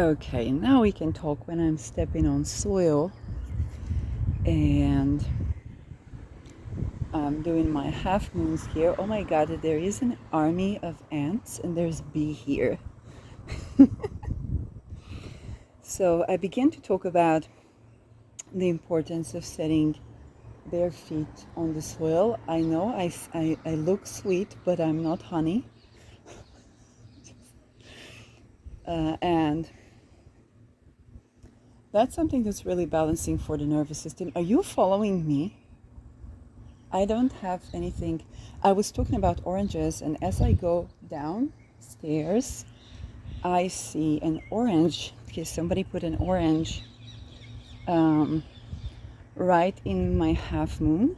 Okay, now we can talk when I'm stepping on soil and I'm doing my half moons here. Oh my god, there is an army of ants and there's bee here. So I begin to talk about the importance of setting bare feet on the soil. I know I look sweet, but I'm not honey. And that's something that's really balancing for the nervous system. Are you following me? I don't have anything. I was talking about oranges, and as I go downstairs, I see an orange. Okay, somebody put an orange right in my half moon.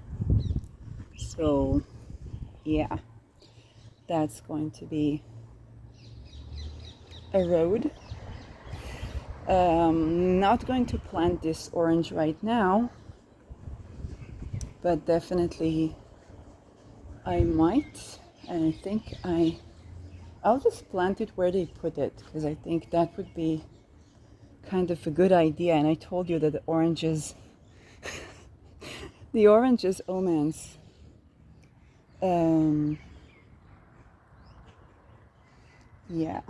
So, yeah, that's going to be a road. Not going to plant this orange right now, but definitely I might, and I think I'll just plant it where they put it, because I think that would be kind of a good idea. And I told you that the oranges omens yeah,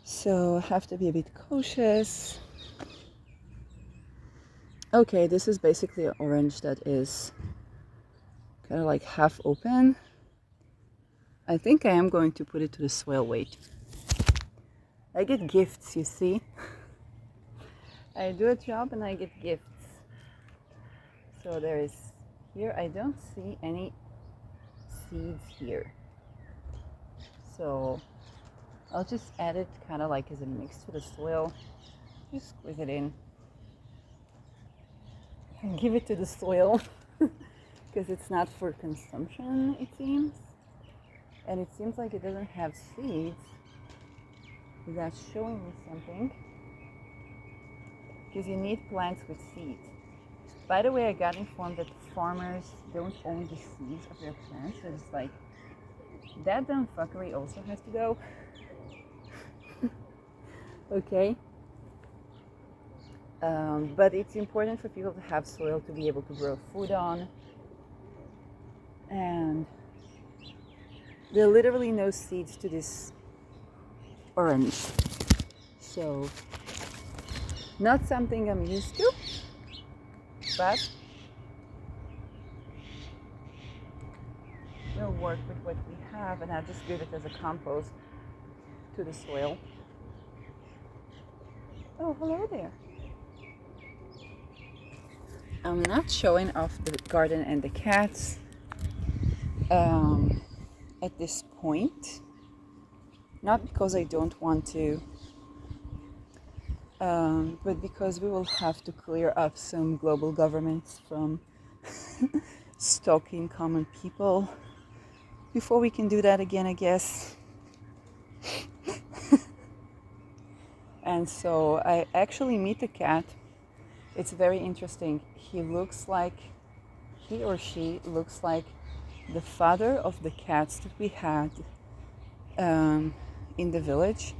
so I have to be a bit cautious. Okay, this is basically an orange that is kind of like half open. I think I am going to put it to the soil. Wait, I get gifts, you see. I do a job and I get gifts. So there is here, I don't see any seeds here. So I'll just add it kind of like as a mix to the soil. Just squeeze it in and give it to the soil because it's not for consumption, it seems. And it seems like it doesn't have seeds. That's showing me something, because you need plants with seeds. By the way, I got informed that farmers don't own the seeds of their plants, so it's like that dumb fuckery also has to go. Okay. But it's important for people to have soil to be able to grow food on. And there are literally no seeds to this orange. So, not something I'm used to, but we'll work with what we have, and I'll just give it as a compost to the soil. Oh, hello there. I'm not showing off the garden and the cats at this point. Not because I don't want to, but because we will have to clear up some global governments from stalking common people before we can do that again, I guess. And so I actually meet the cat. It's very interesting. He or she looks like the father of the cats that we had in the village.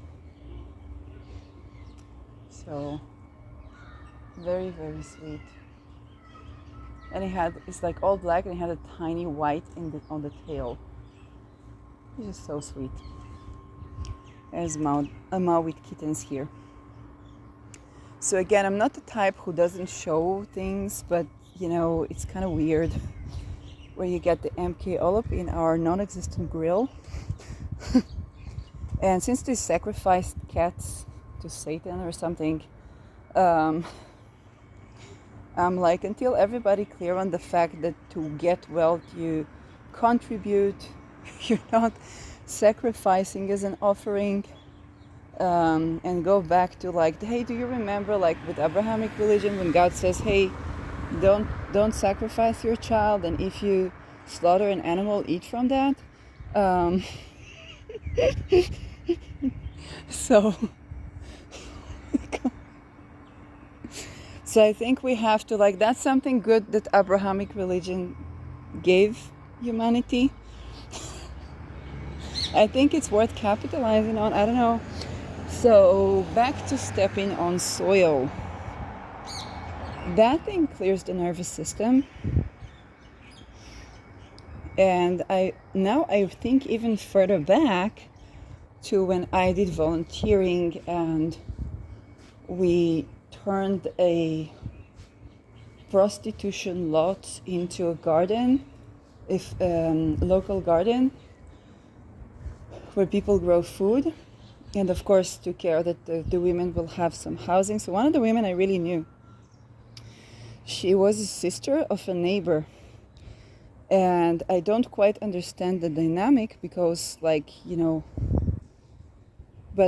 So very, very sweet. And it's like all black, and it had a tiny white on the tail. He's just so sweet. There's a Mao with kittens here. So again, I'm not the type who doesn't show things, but you know, it's kind of weird where you get the MK all up in our non-existent grill. And since they sacrificed cats to Satan or something, I'm like, until everybody clear on the fact that to get wealth you contribute, you're not sacrificing as an offering, and go back to like, hey, do you remember like with Abrahamic religion when God says, hey, don't sacrifice your child, and if you slaughter an animal, eat from that. So I think we have to, like, that's something good that Abrahamic religion gave humanity. I think it's worth capitalizing on. I don't know. So back to stepping on soil. That thing clears the nervous system. And I think even further back to when I did volunteering and we turned a prostitution lot into a garden, local garden where people grow food, and of course took care that the women will have some housing. So one of the women I really knew, she was a sister of a neighbor, and I don't quite understand the dynamic because, but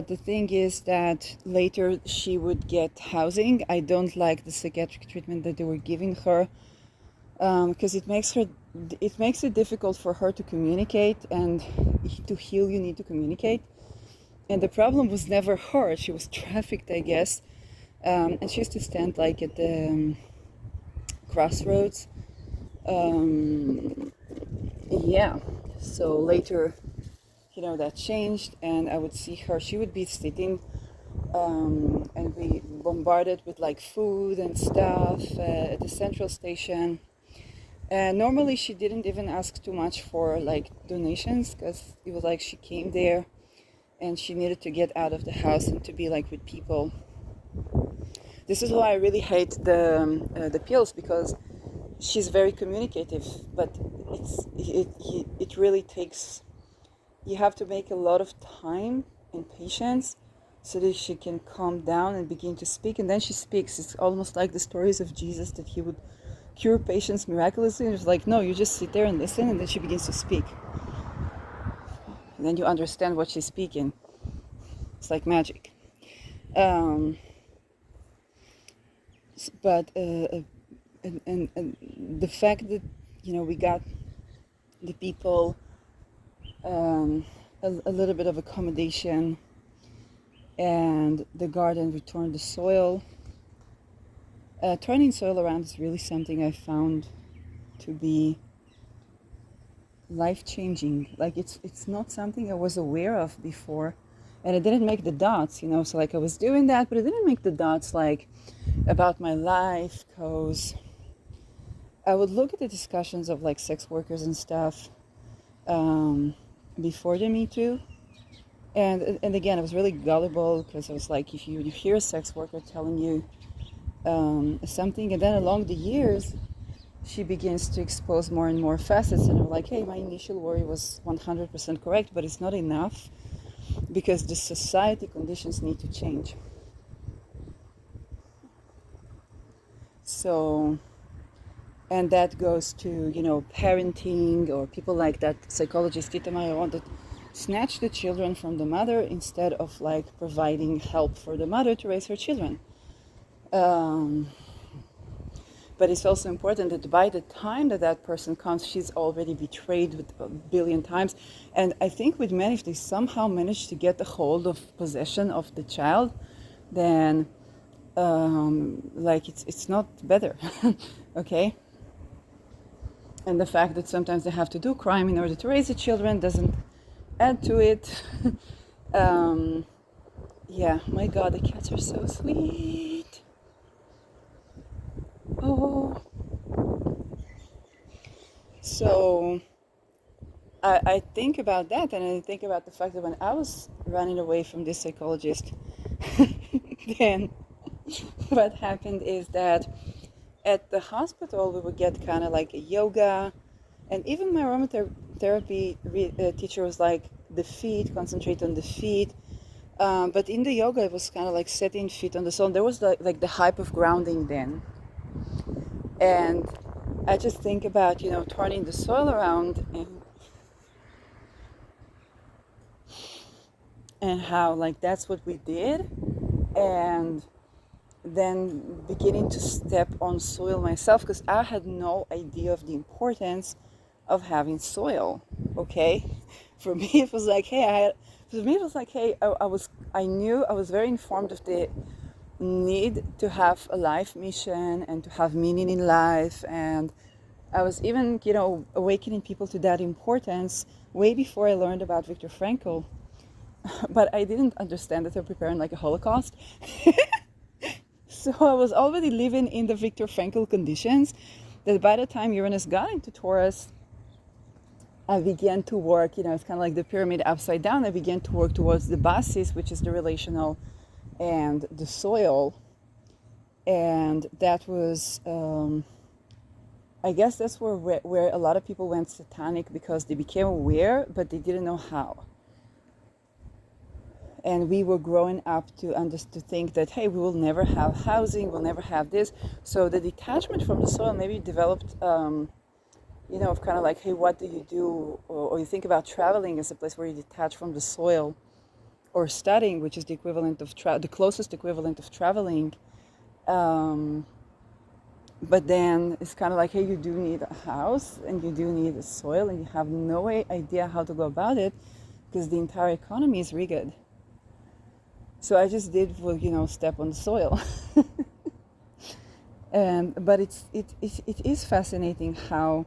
the thing is that later she would get housing. I don't like the psychiatric treatment that they were giving her, because it makes it difficult for her to communicate, and to heal you need to communicate. And the problem was never her. She was trafficked, I guess, and she used to stand like at the crossroads. Yeah, so later, that changed, and I would see her. She would be sitting, and we bombarded with like food and stuff at the central station. And normally she didn't even ask too much for like donations, because it was like she came there and she needed to get out of the house and to be like with people. This is why I really hate the pills, because she's very communicative, but it really takes, you have to make a lot of time and patience so that she can calm down and begin to speak, and then she speaks. It's almost like the stories of Jesus, that he would cure patients miraculously, and it's like, no, you just sit there and listen, and then she begins to speak, and then you understand what she's speaking. It's like magic. But and the fact that we got the people a little bit of accommodation, and the garden returned the soil. Turning soil around is really something I found to be life-changing. Like it's not something I was aware of before, and I didn't make the dots, so like I was doing that, but I didn't make the dots like about my life, because I would look at the discussions of like sex workers and stuff before the Me Too, and again I was really gullible, because I was like, if you hear a sex worker telling you something, and then along the years she begins to expose more and more facets, and I'm like, hey, my initial worry was 100% correct, but it's not enough, because the society conditions need to change. So, and that goes to parenting, or people like that psychologist Tita Mayaron, that snatch the children from the mother instead of like providing help for the mother to raise her children. But it's also important that by the time that person comes, she's already betrayed with a billion times. And I think with men, if they somehow manage to get a hold of possession of the child, then it's not better. Okay? And the fact that sometimes they have to do crime in order to raise the children doesn't add to it. Yeah, my God, the cats are so sweet. Oh. So I think about that, and I think about the fact that when I was running away from this psychologist, then what happened is that at the hospital we would get kind of like a yoga, and even my aromatherapy teacher was like, the feet, concentrate on the feet. But in the yoga it was kind of like setting feet on the soil. There was like the hype of grounding then. And I just think about, turning the soil around, and how like that's what we did, and then beginning to step on soil myself, because I had no idea of the importance of having soil. Okay, for me it was like, hey, I knew I was very informed of the need to have a life mission and to have meaning in life, and I was even, awakening people to that importance way before I learned about Viktor Frankl. But I didn't understand that they're preparing like a Holocaust. So I was already living in the Viktor Frankl conditions that by the time Uranus got into Taurus, I began to work, it's kind of like the pyramid upside down. I began to work towards the basis, which is the relational, and the soil. And that was, I guess that's where a lot of people went satanic, because they became aware, but they didn't know how. And we were growing up to think that, hey, we will never have housing, we'll never have this. So the detachment from the soil maybe developed, of kind of like, hey, what do you do? Or you think about traveling as a place where you detach from the soil, or studying, which is the equivalent of the closest equivalent of traveling. But then it's kind of like, hey, you do need a house and you do need a soil, and you have no idea how to go about it because the entire economy is rigged. So I just did, step on the soil. But it is fascinating how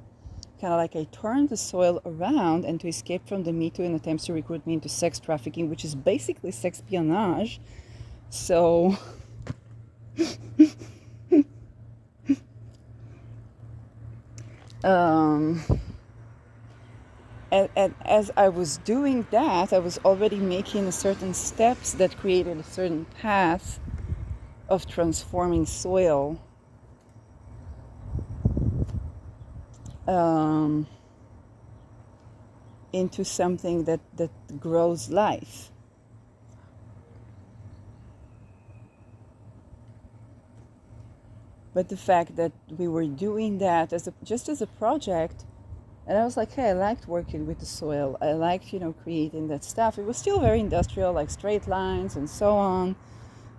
kind of like I turned the soil around, and to escape from the Me Too and attempts to recruit me into sex trafficking, which is basically sex espionage. So and as I was doing that, I was already making certain steps that created a certain path of transforming soil into something that grows life. But the fact that we were doing that just as a project, and I was like, hey, I liked working with the soil. I liked, creating that stuff. It was still very industrial, like straight lines and so on,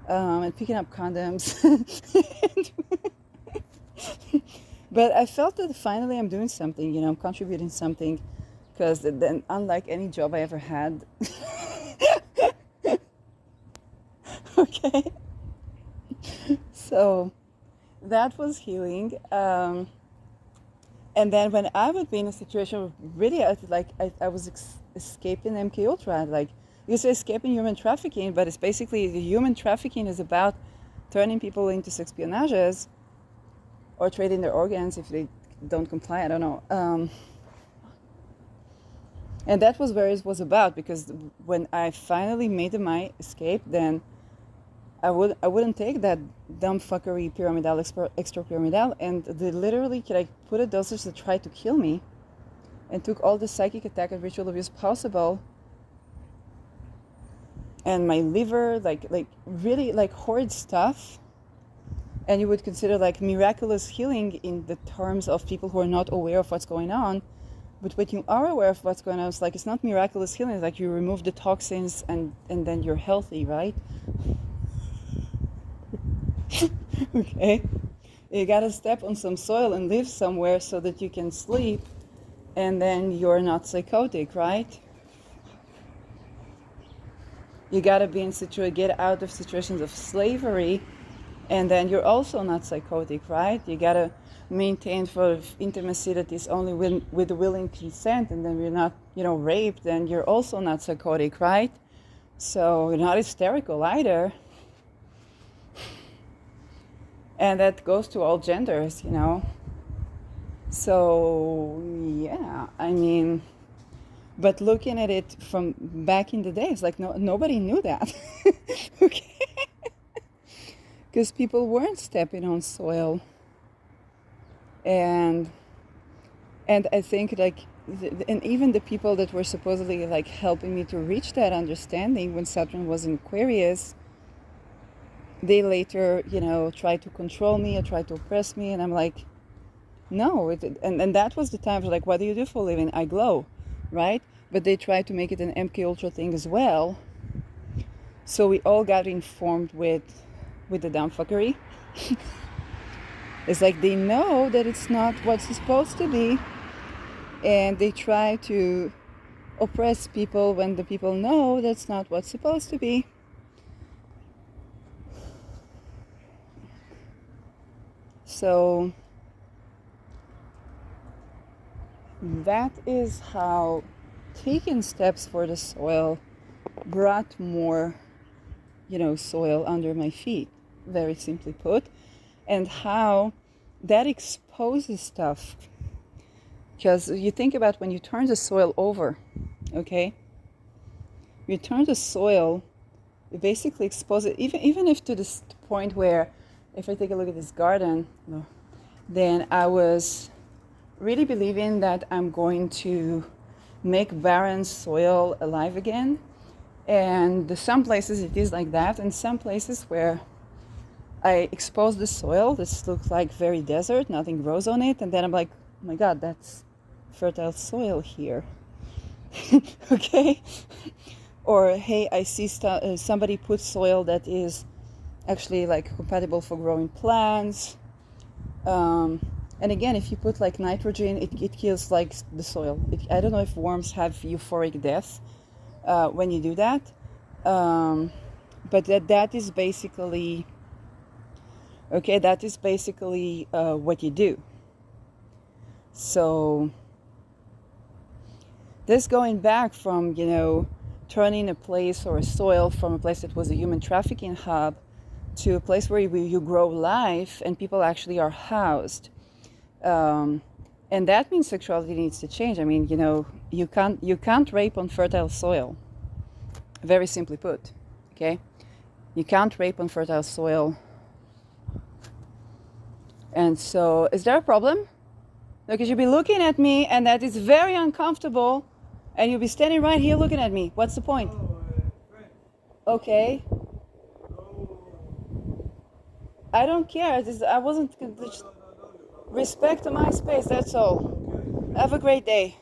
and picking up condoms. But I felt that finally I'm doing something, I'm contributing something, because then, unlike any job I ever had, okay, so that was healing. And then when I would be in a situation where really I was escaping MK Ultra, like you say escaping human trafficking, but it's basically the human trafficking is about turning people into sexpionages or trading their organs if they don't comply. I don't know. And that was where it was about, because when I finally made my escape, then I wouldn't take that dumb fuckery pyramidal extra pyramidal, and they literally put a dosage that tried to kill me, and took all the psychic attack and ritual abuse possible, and my liver, like really like horrid stuff, and you would consider like miraculous healing in the terms of people who are not aware of what's going on. But when you are aware of what's going on, it's not miraculous healing. It's like you remove the toxins and then you're healthy, right? Okay, you gotta step on some soil and live somewhere so that you can sleep, and then you're not psychotic, right? You gotta get out of situations of slavery, and then you're also not psychotic, right? You gotta maintain for intimacy that is only with willing consent, and then you're not, raped, and you're also not psychotic, right? So you're not hysterical either. And that goes to all genders, So, yeah, I mean, but looking at it from back in the days, like nobody knew that. Okay? Because people weren't stepping on soil. And I think and even the people that were supposedly like helping me to reach that understanding when Saturn was in Aquarius, they later, tried to control me or tried to oppress me, and I'm like, no. And that was the time for like, what do you do for a living? I glow, right? But they tried to make it an MK Ultra thing as well. So we all got informed with the dumb fuckery. It's like they know that it's not what's supposed to be, and they try to oppress people when the people know that's not what's supposed to be. So that is how taking steps for the soil brought more, soil under my feet, very simply put, and how that exposes stuff. Because you think about when you turn the soil over, okay? You turn the soil, you basically expose it, even if to this point where, if I take a look at this garden, then I was really believing that I'm going to make barren soil alive again. And some places it is like that, and some places where I expose the soil, this looks like very desert, nothing grows on it, and then I'm like, oh my God, that's fertile soil here. Okay? Or, hey, I see somebody put soil that is actually like compatible for growing plants. And again, if you put like nitrogen, it kills like the soil. I don't know if worms have euphoric death when you do that. But that is basically, okay, that is basically what you do. So this going back from, turning a place or a soil from a place that was a human trafficking hub to a place where you grow life and people actually are housed. And that means sexuality needs to change. I mean, you can't rape on fertile soil. Very simply put, okay? You can't rape on fertile soil. And so, is there a problem? Because you'll be looking at me and that is very uncomfortable and you'll be standing right here looking at me. What's the point? Okay. I don't care. I wasn't... Respect to my space, that's all. Have a great day.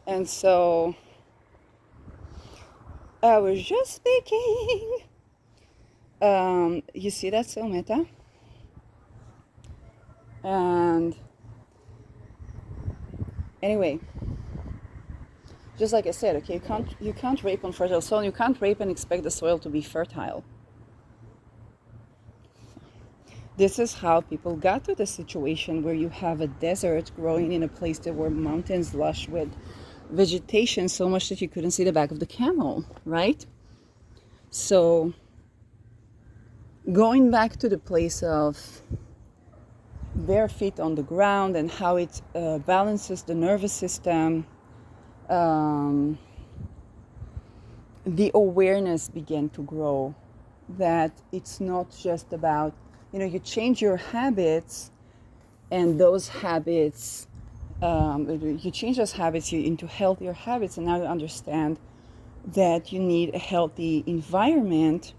And so, I was just speaking. You see, that's so meta. And anyway, just like I said, okay, you can't rape on fertile soil. You can't rape and expect the soil to be fertile. This is how people got to the situation where you have a desert growing in a place that were mountains lush with vegetation so much that you couldn't see the back of the camel, right? So going back to the place of bare feet on the ground and how it balances the nervous system, the awareness began to grow that it's not just about, you change your habits and those habits, you change those habits into healthier habits, and now you understand that you need a healthy environment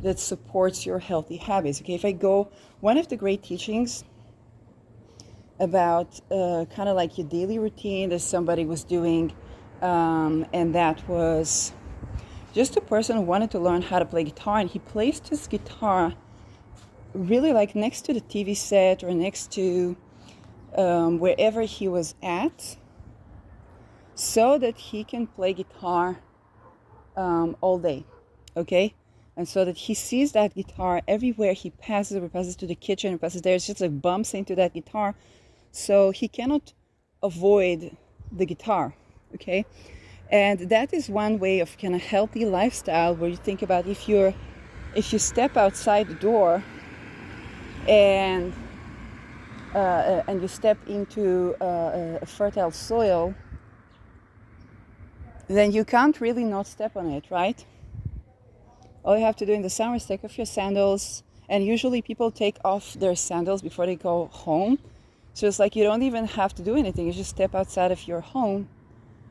that supports your healthy habits. Okay, if I go, one of the great teachings about kind of like your daily routine that somebody was doing, and that was just a person who wanted to learn how to play guitar, and he placed his guitar really like next to the TV set or next to wherever he was at, so that he can play guitar all day, okay? And so that he sees that guitar everywhere he passes, or passes to the kitchen, or passes there, it's just like bumps into that guitar, so he cannot avoid the guitar, okay? And that is one way of kind of healthy lifestyle, where you think about if you step outside the door and you step into a fertile soil, then you can't really not step on it, right? All you have to do in the summer is take off your sandals, and usually people take off their sandals before they go home. So it's like you don't even have to do anything. You just step outside of your home,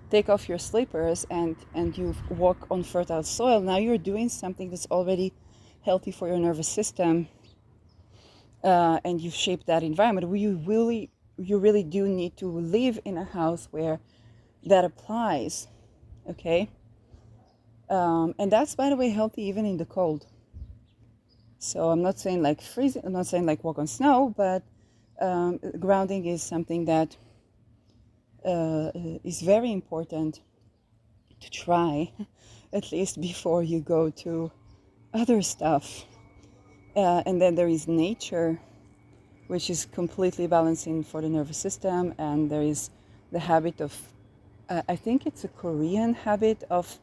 take off your slippers, and you walk on fertile soil. Now you're doing something that's already healthy for your nervous system, and you've shaped that environment. You really do need to live in a house where that applies, okay? And that's, by the way, healthy even in the cold. So I'm not saying like freezing, I'm not saying like walk on snow, but grounding is something that is very important to try, at least before you go to other stuff. And then there is nature. which is completely balancing for the nervous system. And there is the habit of, I think it's a Korean habit of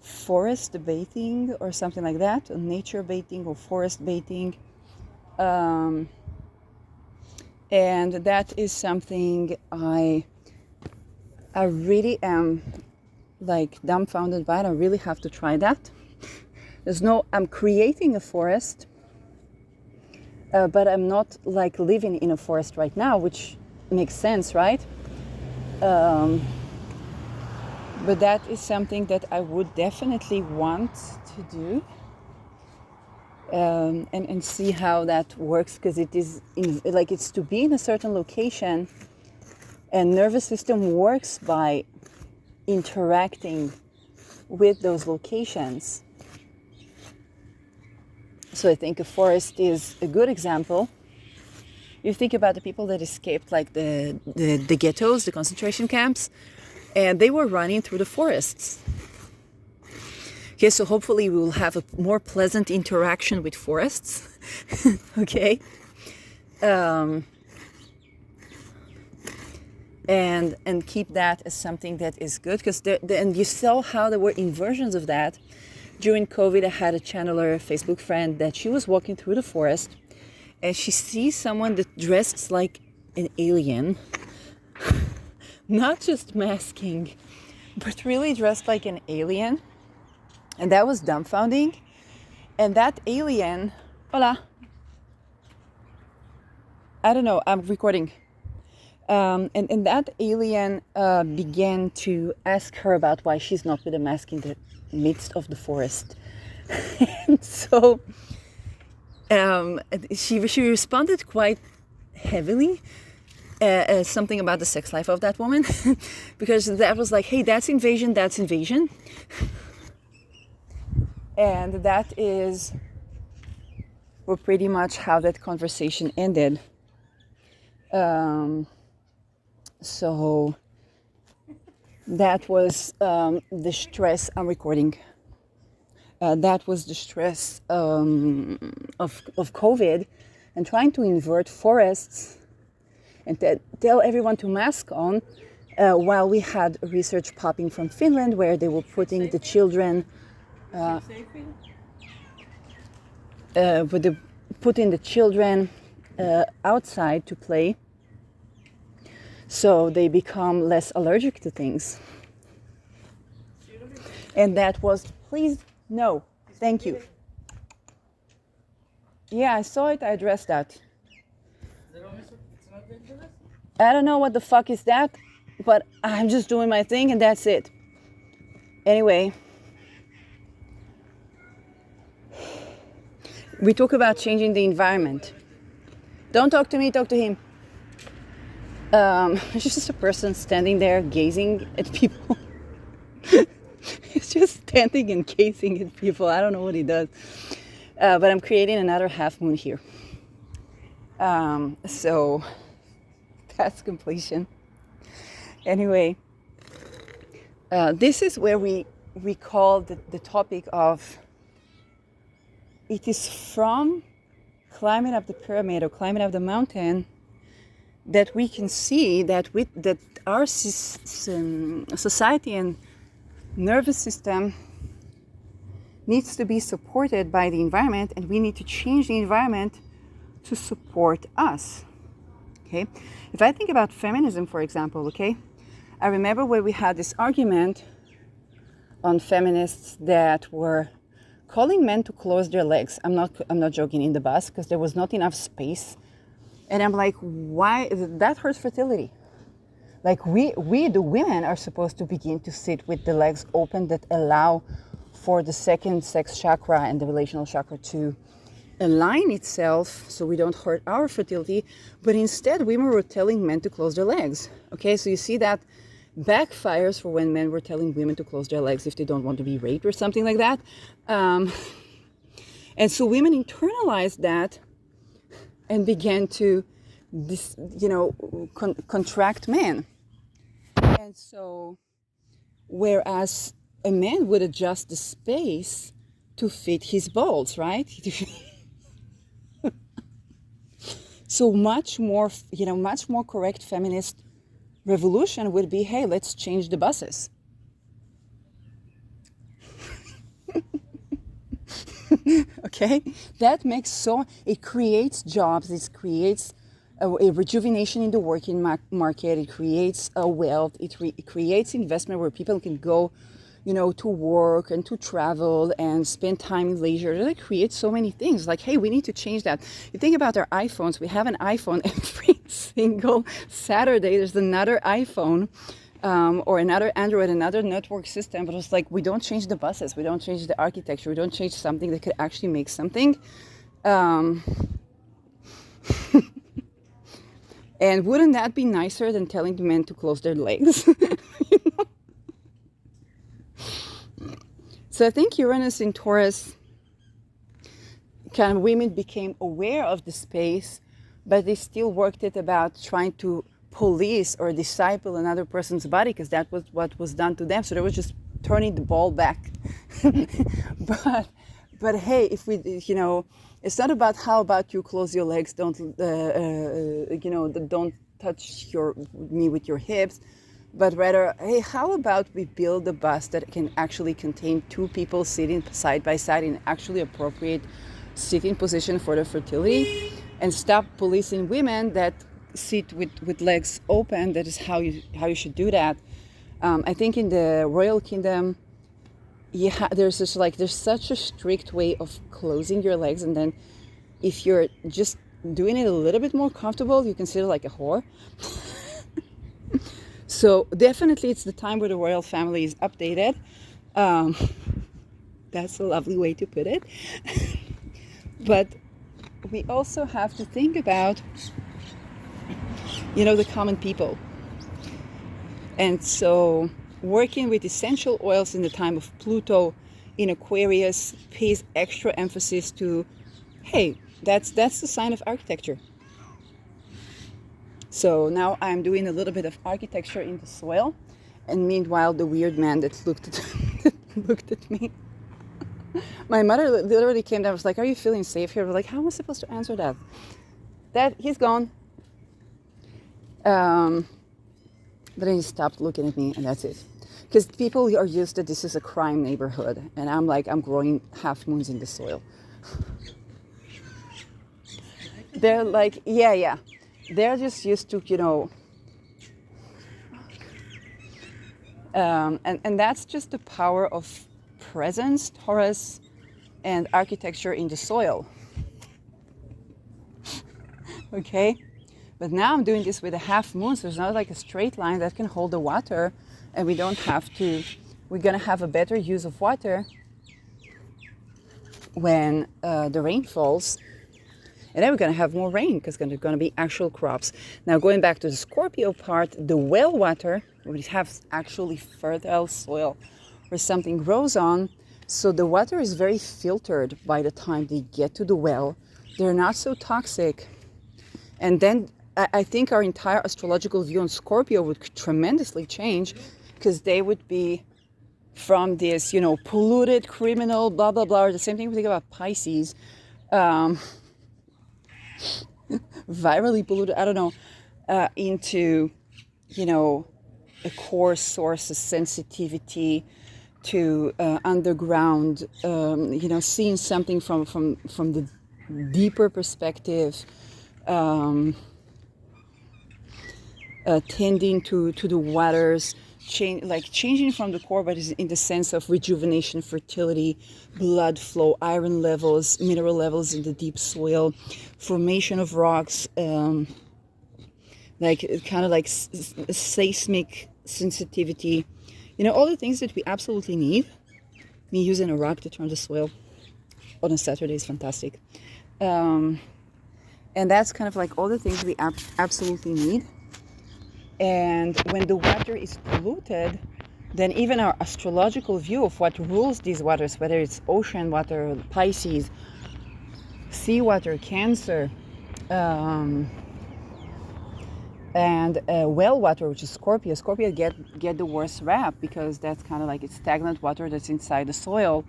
forest bathing or something like that, or nature bathing or forest bathing. And that is something I really am like dumbfounded by it. I really have to try that. I'm creating a forest, but I'm not like living in a forest right now, which makes sense, right? But that is something that I would definitely want to do, and see how that works, because it is it's to be in a certain location, and nervous system works by interacting with those locations. So I think a forest is a good example. You think about the people that escaped like the ghettos, the concentration camps, and they were running through the forests. Okay, so hopefully we will have a more pleasant interaction with forests. Okay. And keep that as something that is good, because and you saw how there were inversions of that. During COVID, I had a channeler Facebook friend that she was walking through the forest, and she sees someone that dressed like an alien, not just masking, but really dressed like an alien, and that was dumbfounding. And that alien, hola, I don't know, I'm recording. And that alien began to ask her about why she's not with a mask in the midst of the forest. And so she responded quite heavily, something about the sex life of that woman, because that was like, hey, that's invasion. And that is pretty much how that conversation ended. So that was the stress. I'm recording. That was the stress of COVID, and trying to invert forests and tell everyone to mask on, while we had research popping from Finland where they were putting the children, putting the children outside to play, so they become less allergic to things. And that was, please, no, thank you. Yeah, I saw it, I addressed that. I don't know what the fuck is that, but I'm just doing my thing and that's it. Anyway, we talk about changing the environment. Don't talk to me, talk to him. It's just a person standing there gazing at people. He's just standing and gazing at people. I don't know what he does. But I'm creating another half moon here. So that's completion. Anyway, this is where we call the topic of, it is from climbing up the pyramid or climbing up the mountain that we can see that our society and nervous system needs to be supported by the environment, and we need to change the environment to support us. Okay, if I think about feminism, for example, okay, I remember where we had this argument on feminists that were calling men to close their legs. I'm not joking, in the bus, because there was not enough space. And I'm like, why? That hurts fertility. Like we the women are supposed to begin to sit with the legs open, that allow for the second sex chakra and the relational chakra to align itself, so we don't hurt our fertility. But instead, women were telling men to close their legs. Okay, so you see that backfires for when men were telling women to close their legs if they don't want to be raped or something like that. And so women internalized that and began to contract men. And so whereas a man would adjust the space to fit his balls, right? So much more, much more correct feminist revolution would be, hey, let's change the buses. Okay, that makes it creates jobs, it creates a rejuvenation in the working market, it creates a wealth, it creates investment where people can go, to work and to travel and spend time in leisure. It creates so many things. Like, hey, we need to change that. You think about our iPhones. We have an iPhone every single Saturday. There's another iPhone. Or another Android, another network system, but it's like we don't change the buses, we don't change the architecture, we don't change something that could actually make something. And wouldn't that be nicer than telling the men to close their legs? So I think Uranus in Taurus, kind of women became aware of the space, but they still worked it about trying to police or disciple another person's body, because that was what was done to them. So they were just turning the ball back. but hey, if we, it's not about how about you close your legs, don't don't touch me with your hips, but rather, hey, how about we build a bus that can actually contain two people sitting side by side in actually appropriate sitting position for the fertility, and stop policing women that sit with legs open. That is how you should do that. I think in the royal kingdom, there's such a strict way of closing your legs, and then if you're just doing it a little bit more comfortable, you consider like a whore. So definitely it's the time where the royal family is updated. That's a lovely way to put it. But we also have to think about, the common people. And so working with essential oils in the time of Pluto in Aquarius pays extra emphasis to, hey, that's the sign of architecture. So now I'm doing a little bit of architecture in the soil, and meanwhile the weird man that looked at me. My mother literally came down and was like, are you feeling safe here? I was like, how am I supposed to answer that? He's gone. But then he stopped looking at me, and that's it. Because people are used to this is a crime neighborhood, and I'm like, I'm growing half moons in the soil. They're like, yeah. They're just used to, and that's just the power of presence, Taurus, and architecture in the soil. Okay? But now I'm doing this with a half moon, so there's not like a straight line that can hold the water, and we're going to have a better use of water when the rain falls. And then we're going to have more rain because there's going to be actual crops. Now, going back to the Scorpio part, the well water, we have actually fertile soil where something grows on. So the water is very filtered by the time they get to the well. They're not so toxic. And then I think our entire astrological view on Scorpio would tremendously change, because they would be from this, polluted, criminal, blah, blah, blah. Or the same thing we think about Pisces. Virally polluted, I don't know, into, a core source of sensitivity to underground, seeing something from the deeper perspective, tending to the waters, changing from the core, but in the sense of rejuvenation, fertility, blood flow, iron levels, mineral levels in the deep soil, formation of rocks, seismic sensitivity, all the things that we absolutely need. Me using a rock to turn the soil on a Saturday is fantastic. And that's kind of like all the things we absolutely need. And when the water is polluted, then even our astrological view of what rules these waters, whether it's ocean water, Pisces, sea water, Cancer, and well water, which is Scorpio. Scorpio get the worst rap because that's kind of like it's stagnant water that's inside the soil.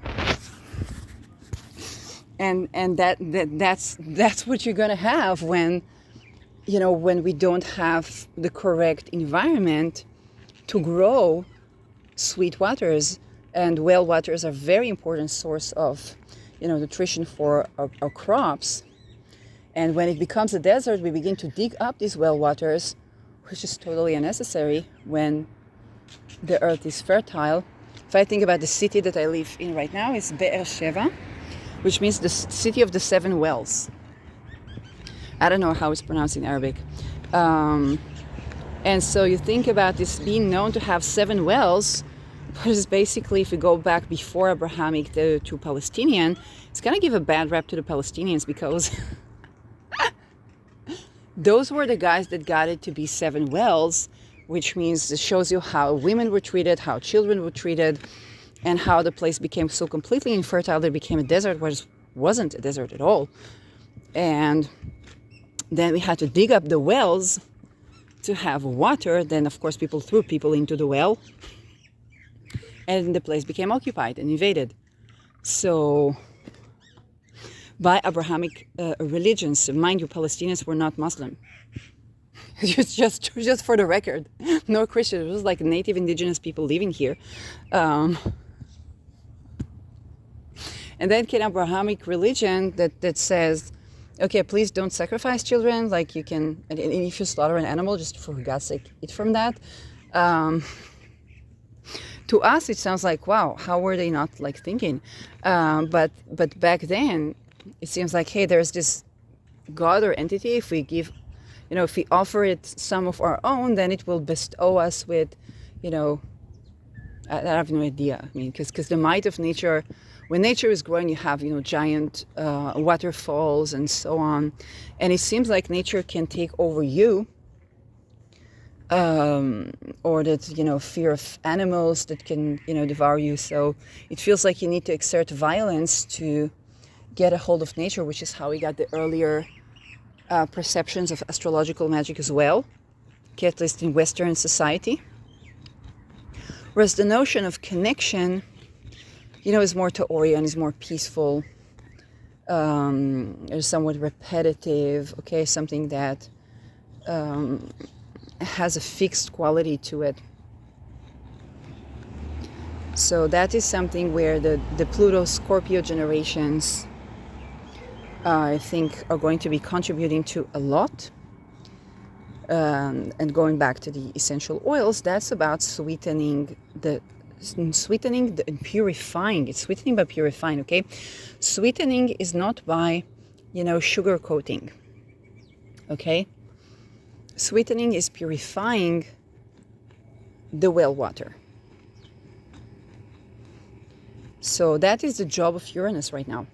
And that's what you're gonna have when when we don't have the correct environment to grow sweet waters, and well waters are a very important source of, nutrition for our crops. And when it becomes a desert, we begin to dig up these well waters, which is totally unnecessary when the earth is fertile. If I think about the city that I live in right now, it's Be'er Sheva, which means the city of the 7 wells. I don't know how it's pronounced in Arabic. And so you think about this being known to have 7 wells, which is basically, if you go back before Abrahamic to Palestinian, it's going to give a bad rap to the Palestinians, because those were the guys that got it to be 7 wells, which means it shows you how women were treated, how children were treated, and how the place became so completely infertile that it became a desert, which wasn't a desert at all. And then we had to dig up the wells to have water. Then, of course, people threw people into the well, and the place became occupied and invaded. So, by Abrahamic religions, mind you, Palestinians were not Muslim. just for the record, no Christian. It was like native indigenous people living here. And then came Abrahamic religion that says, okay, please don't sacrifice children. Like, you can, and if you slaughter an animal, just for God's sake, eat from that. To us, it sounds like, wow, how were they not like thinking? But back then, it seems like, hey, there's this God or entity. If we give, if we offer it some of our own, then it will bestow us with, I have no idea. I mean, because the might of nature, when nature is growing, you have, giant waterfalls and so on. And it seems like nature can take over you, or that, fear of animals that can, devour you. So it feels like you need to exert violence to get a hold of nature, which is how we got the earlier perceptions of astrological magic as well, okay, at least in Western society. Whereas the notion of connection, is more Taurian, is more peaceful, is somewhat repetitive, okay, something that has a fixed quality to it. So that is something where the Pluto-Scorpio generations, I think, are going to be contributing to a lot. And going back to the essential oils, that's about sweetening and purifying. It's sweetening by purifying, okay? Sweetening is not by, sugar coating, okay? Sweetening is purifying the well water. So that is the job of Uranus right now,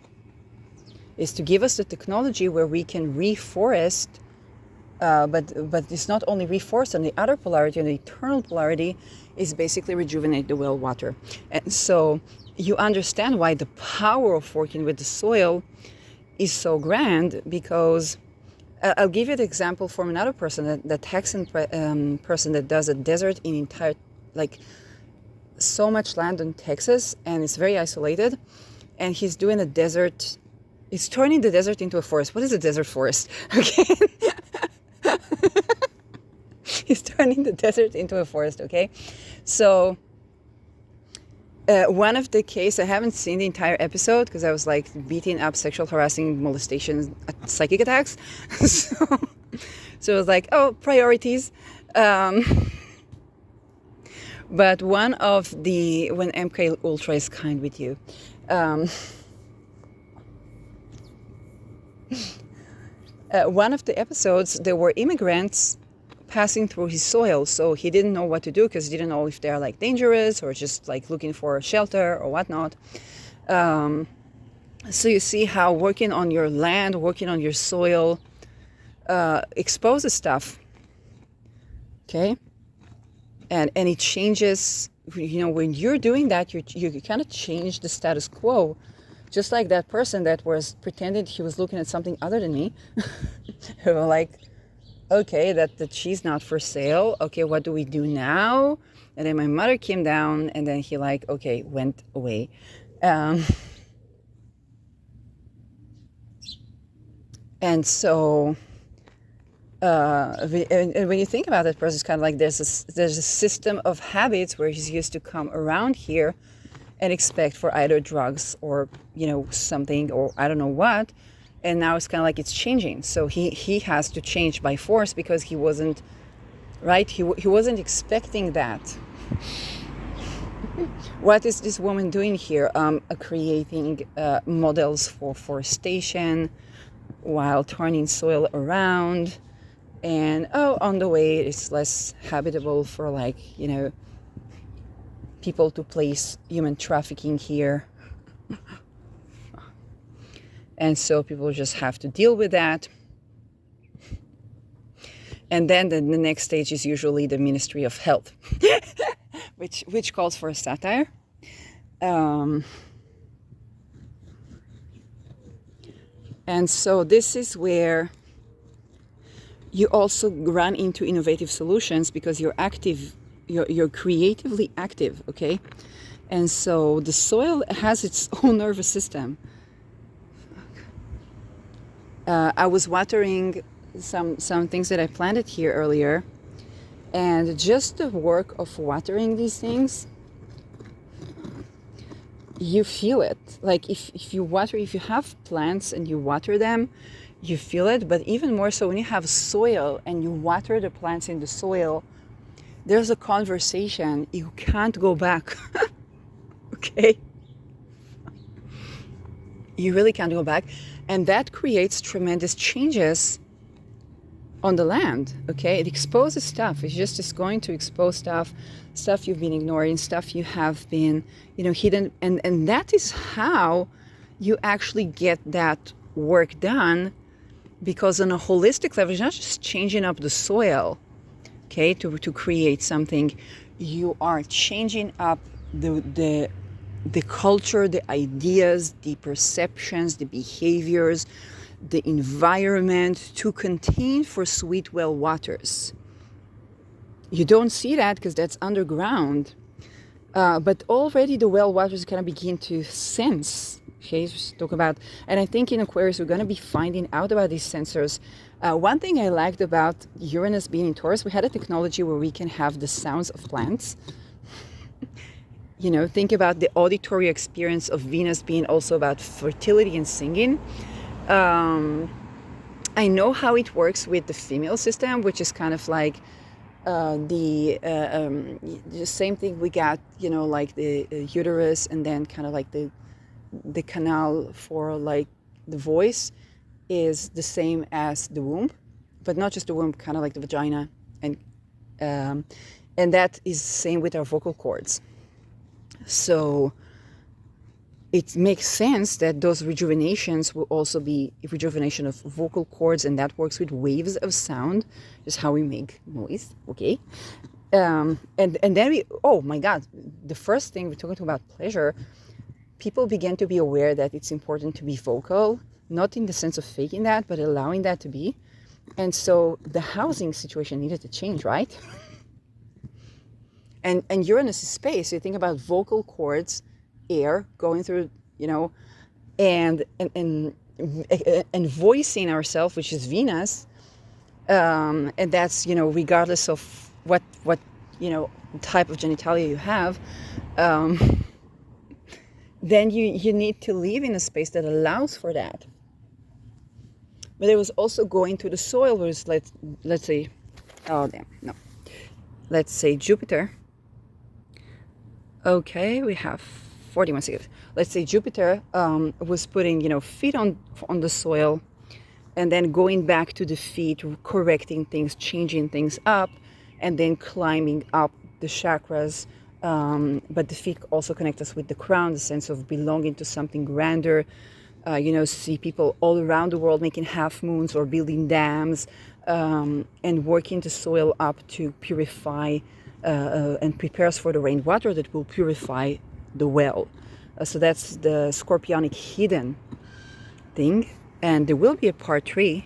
is to give us the technology where we can reforest, but it's not only reforest, and the other polarity, and the eternal polarity, is basically rejuvenate the well water. And so you understand why the power of working with the soil is so grand, because I'll give you the example from another person, the Texan person that does a desert in entire, like, so much land in Texas, and it's very isolated, and he's doing a desert, he's turning the desert into a forest. What is a desert forest? Okay. He's turning the desert into a forest, okay? So one of the cases, I haven't seen the entire episode because I was like beating up, sexual harassing, molestation, psychic attacks. So it was like, oh, priorities. But one of the, when MK Ultra is kind with you, one of the episodes, there were immigrants passing through his soil, so he didn't know what to do because he didn't know if they're like dangerous or just like looking for shelter or whatnot. So you see how working on your land, working on your soil, exposes stuff, okay? And it changes, when you're doing that, you kind of change the status quo. Just like that person that was pretending he was looking at something other than me. They were like, okay, that she's not for sale. Okay, what do we do now? And then my mother came down, and then he went away. And so And when you think about it, process, kind of like there's a system of habits where he's used to come around here and expect for either drugs or something or I don't know what, and now it's kind of like it's changing. So he has to change by force because he wasn't right. He wasn't expecting that. What is this woman doing here? Creating models for forestation while turning soil around. And on the way it's less habitable for people to place human trafficking here. And so people just have to deal with that. And then the next stage is usually the Ministry of Health, which calls for a satire. And so this is where you also run into innovative solutions because you're active, you're creatively active, okay? And so the soil has its own nervous system. I was watering some things that I planted here earlier, and just the work of watering these things, you feel it. Like if you have plants and you water them, you feel it. But even more so when you have soil and you water the plants in the soil, there's a conversation. You can't go back. Okay? You really can't go back. And that creates tremendous changes on the land, okay? It exposes stuff. It's going to expose stuff you've been ignoring, stuff you have been, hidden. And that is how you actually get that work done, because on a holistic level, it's not just changing up the soil, okay, to create something. You are changing up the culture, the ideas, the perceptions, the behaviors, the environment to contain for sweet well waters. You don't see that because that's underground, but already the well waters kind of begin to sense. Okay, just talk about, and I think in Aquarius we're going to be finding out about these sensors. One thing I liked about Uranus being in Taurus, we had a technology where we can have the sounds of plants. Think about the auditory experience of Venus being also about fertility and singing. I know how it works with the female system, which is kind of like the same thing we got, like the uterus, and then kind of like the canal for like the voice is the same as the womb, but not just the womb, kind of like the vagina, and that is the same with our vocal cords. So it makes sense that those rejuvenations will also be a rejuvenation of vocal cords, and that works with waves of sound, just how we make noise, okay? And then oh my God, the first thing we're talking about pleasure, people began to be aware that it's important to be vocal, not in the sense of faking that, but allowing that to be. And so the housing situation needed to change, right? And Uranus is space. So you think about vocal cords, air going through, and voicing ourselves, which is Venus, and that's regardless of what type of genitalia you have, then you need to live in a space that allows for that. But it was also going to the soil, whereas let's say, let's say Jupiter. Okay, we have 41 seconds. Let's say Jupiter was putting, feet on the soil, and then going back to the feet, correcting things, changing things up, and then climbing up the chakras. But the feet also connect us with the crown, the sense of belonging to something grander. See people all around the world making half moons or building dams, and working the soil up to purify and prepares for the rainwater that will purify the well. So that's the scorpionic hidden thing. And there will be a part 3